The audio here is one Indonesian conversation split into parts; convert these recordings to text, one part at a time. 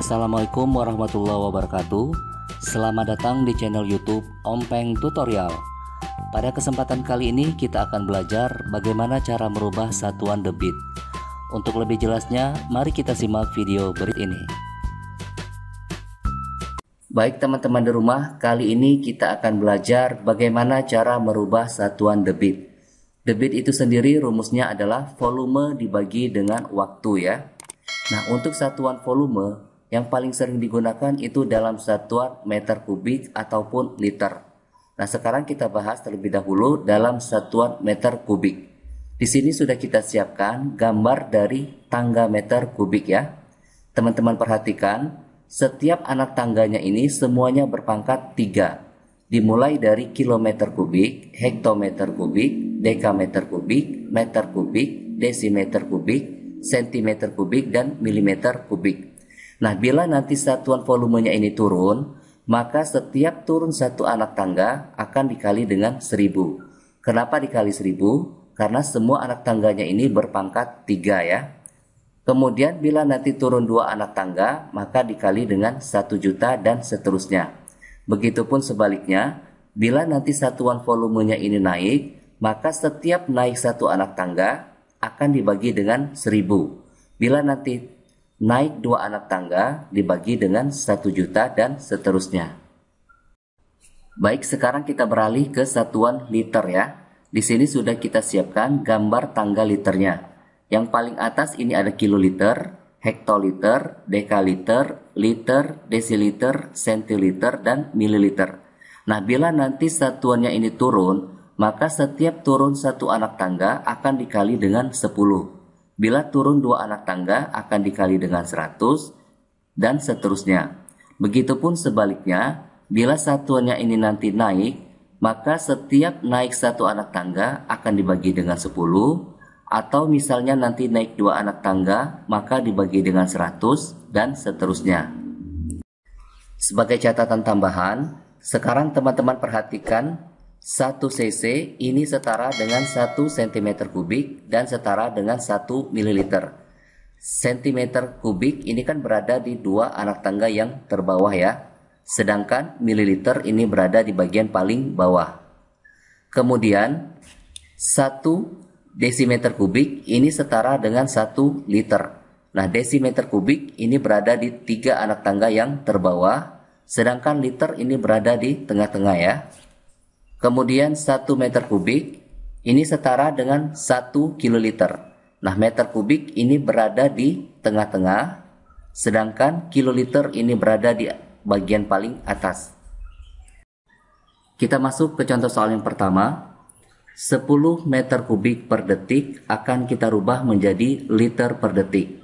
Assalamualaikum warahmatullahi wabarakatuh. Selamat datang di channel YouTube Om Peng Tutorial. Pada kesempatan kali ini kita akan belajar bagaimana cara merubah satuan debit. Untuk lebih jelasnya, mari kita simak video berikut ini. Baik teman-teman di rumah, kali ini kita akan belajar bagaimana cara merubah satuan debit. Debit itu sendiri rumusnya adalah volume dibagi dengan waktu ya. Nah, untuk satuan volume yang paling sering digunakan itu dalam satuan meter kubik ataupun liter. Nah, sekarang kita bahas terlebih dahulu dalam satuan meter kubik. Di sini sudah kita siapkan gambar dari tangga meter kubik ya. Teman-teman perhatikan, setiap anak tangganya ini semuanya berpangkat 3. Dimulai dari kilometer kubik, hektometer kubik, dekameter kubik, meter kubik, desimeter kubik, sentimeter kubik, dan milimeter kubik. Nah, bila nanti satuan volumenya ini turun, maka setiap turun satu anak tangga akan dikali dengan 1000. Kenapa dikali 1000? Karena semua anak tangganya ini berpangkat 3 ya. Kemudian bila nanti turun 2 anak tangga, maka dikali dengan 1 juta dan seterusnya. Begitupun sebaliknya, bila nanti satuan volumenya ini naik, maka setiap naik satu anak tangga akan dibagi dengan 1000. Bila nanti naik 2 anak tangga dibagi dengan 1 juta dan seterusnya. Baik, sekarang kita beralih ke satuan liter ya. Di sini sudah kita siapkan gambar tangga liternya. Yang paling atas ini ada kiloliter, hektoliter, dekaliter, liter, desiliter, sentiliter, dan mililiter. Nah, bila nanti satuannya ini turun, maka setiap turun satu anak tangga akan dikali dengan 10. Bila turun 2 anak tangga akan dikali dengan 100 dan seterusnya. Begitupun sebaliknya, bila satuannya ini nanti naik, maka setiap naik satu anak tangga akan dibagi dengan 10, atau misalnya nanti naik 2 anak tangga maka dibagi dengan 100 dan seterusnya. Sebagai catatan tambahan, sekarang teman-teman perhatikan 1 cc ini setara dengan 1 cm kubik dan setara dengan 1 ml. Cm kubik ini kan berada di 2 anak tangga yang terbawah ya. Sedangkan mililiter ini berada di bagian paling bawah. Kemudian 1 desimeter kubik ini setara dengan 1 liter. Nah, desimeter kubik ini berada di 3 anak tangga yang terbawah. Sedangkan liter ini berada di tengah-tengah ya. Kemudian 1 meter kubik ini setara dengan 1 kiloliter. Nah, meter kubik ini berada di tengah-tengah, sedangkan kiloliter ini berada di bagian paling atas. Kita masuk ke contoh soal yang pertama. 10 meter kubik per detik akan kita rubah menjadi liter per detik.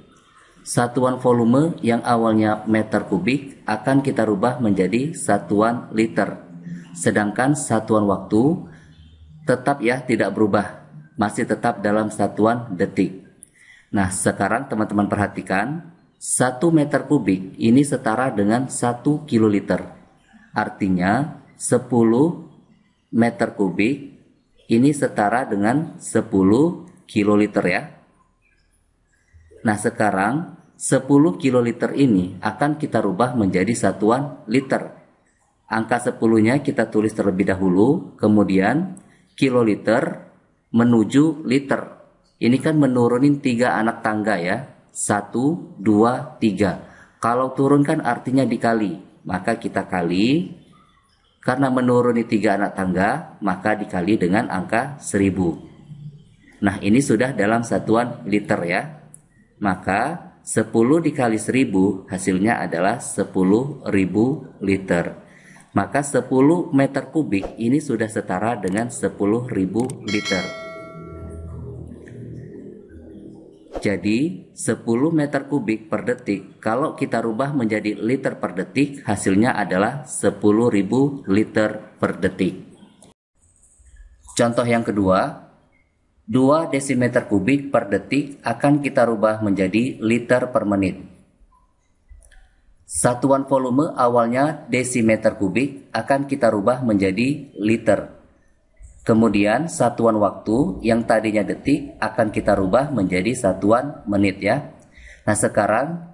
Satuan volume yang awalnya meter kubik akan kita rubah menjadi satuan liter. Sedangkan satuan waktu tetap ya tidak berubah, masih tetap dalam satuan detik. Nah, sekarang teman-teman perhatikan, 1 meter kubik ini setara dengan 1 kiloliter. Artinya 10 meter kubik ini setara dengan 10 kiloliter ya. Nah, sekarang 10 kiloliter ini akan kita rubah menjadi satuan liter. Angka 10-nya kita tulis terlebih dahulu, kemudian kiloliter menuju liter. Ini kan menurunin 3 anak tangga ya. 1, 2, 3. Kalau turun kan artinya dikali. Maka kita kali, karena menuruni 3 anak tangga, maka dikali dengan angka 1000. Nah, ini sudah dalam satuan liter ya. Maka 10 dikali 1000 hasilnya adalah 10.000 liter. Maka 10 meter kubik ini sudah setara dengan 10.000 liter. Jadi 10 meter kubik per detik kalau kita rubah menjadi liter per detik hasilnya adalah 10.000 liter per detik. Contoh yang kedua, 2 desimeter kubik per detik akan kita rubah menjadi liter per menit. Satuan volume awalnya desimeter kubik akan kita rubah menjadi liter. Kemudian satuan waktu yang tadinya detik akan kita rubah menjadi satuan menit ya. Nah, sekarang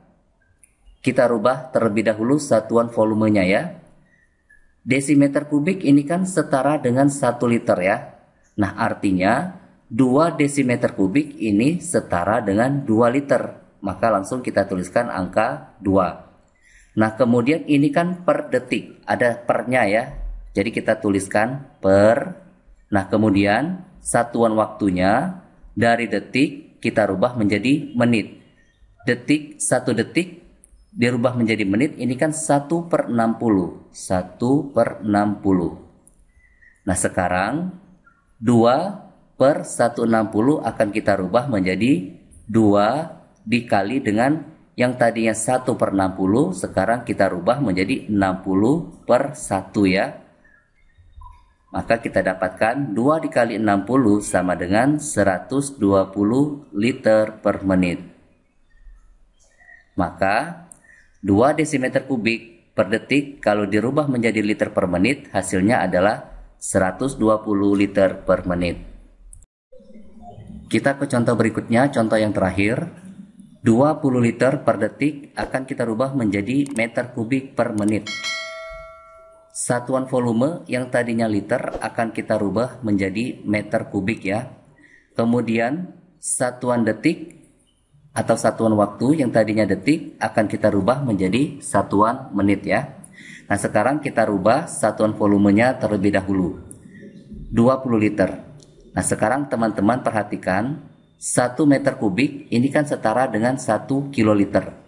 kita rubah terlebih dahulu satuan volumenya ya. Desimeter kubik ini kan setara dengan 1 liter ya. Nah, artinya 2 desimeter kubik ini setara dengan 2 liter. Maka langsung kita tuliskan angka 2. Nah, kemudian ini kan per detik, ada pernya ya. Jadi kita tuliskan per. Nah, kemudian satuan waktunya dari detik kita rubah menjadi menit. Detik, 1 detik dirubah menjadi menit, ini kan 1/60. 1/60. Nah, sekarang 2/160 akan kita rubah menjadi 2 dikali dengan yang tadinya 1/60, sekarang kita rubah menjadi 60/1 ya. Maka kita dapatkan 2 dikali 60 sama dengan 120 liter per menit. Maka 2 desimeter kubik per detik kalau dirubah menjadi liter per menit, hasilnya adalah 120 liter per menit. Kita ke contoh berikutnya, contoh yang terakhir. 20 liter per detik akan kita rubah menjadi meter kubik per menit. Satuan volume yang tadinya liter akan kita rubah menjadi meter kubik ya. Kemudian satuan detik atau satuan waktu yang tadinya detik akan kita rubah menjadi satuan menit ya. Nah, sekarang kita rubah satuan volumenya terlebih dahulu. 20 liter. Nah, sekarang teman-teman perhatikan 1 meter kubik ini kan setara dengan 1 kiloliter.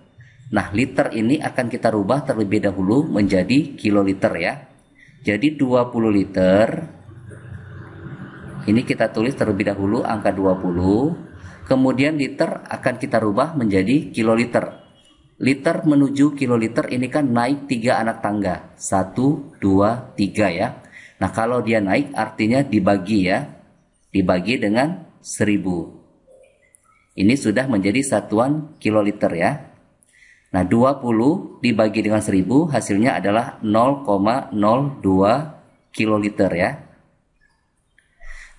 Nah, liter ini akan kita rubah terlebih dahulu menjadi kiloliter ya. Jadi 20 liter ini kita tulis terlebih dahulu angka 20. Kemudian liter akan kita rubah menjadi kiloliter. Liter menuju kiloliter ini kan naik 3 anak tangga. 1, 2, 3 ya. Nah, kalau dia naik artinya dibagi ya. Dibagi dengan 1000. Ini sudah menjadi satuan kiloliter ya. Nah, 20 dibagi dengan 1000 hasilnya adalah 0,02 kiloliter ya.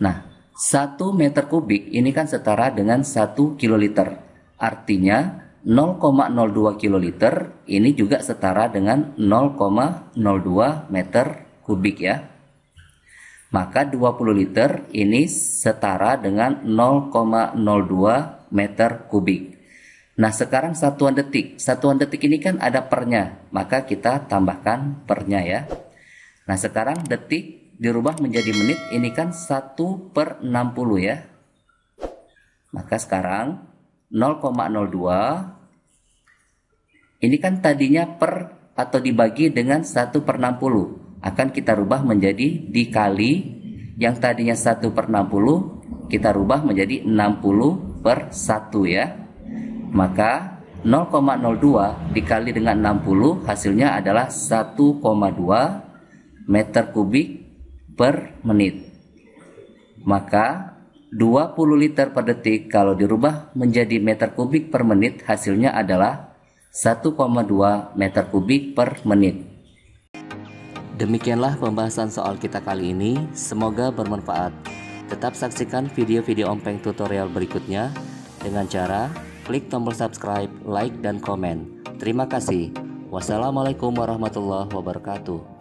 Nah, 1 meter kubik ini kan setara dengan 1 kiloliter. Artinya 0,02 kiloliter ini juga setara dengan 0,02 meter kubik ya. Maka 20 liter ini setara dengan 0,02 meter kubik. Nah, sekarang satuan detik. Satuan detik ini kan ada pernya, maka kita tambahkan pernya ya. Nah, sekarang detik dirubah menjadi menit, ini kan 1/60 ya. Maka sekarang 0,02 ini kan tadinya per atau dibagi dengan 1/60, akan kita rubah menjadi dikali yang tadinya 1/60 kita rubah menjadi 60/1 ya. Maka 0,02 dikali dengan 60 hasilnya adalah 1,2 meter kubik per menit. Maka 20 liter per detik kalau dirubah menjadi meter kubik per menit hasilnya adalah 1,2 meter kubik per menit. Demikianlah pembahasan soal kita kali ini, semoga bermanfaat. Tetap saksikan video-video Ompeng tutorial berikutnya dengan cara klik tombol subscribe, like, dan komen. Terima kasih. Wassalamualaikum warahmatullahi wabarakatuh.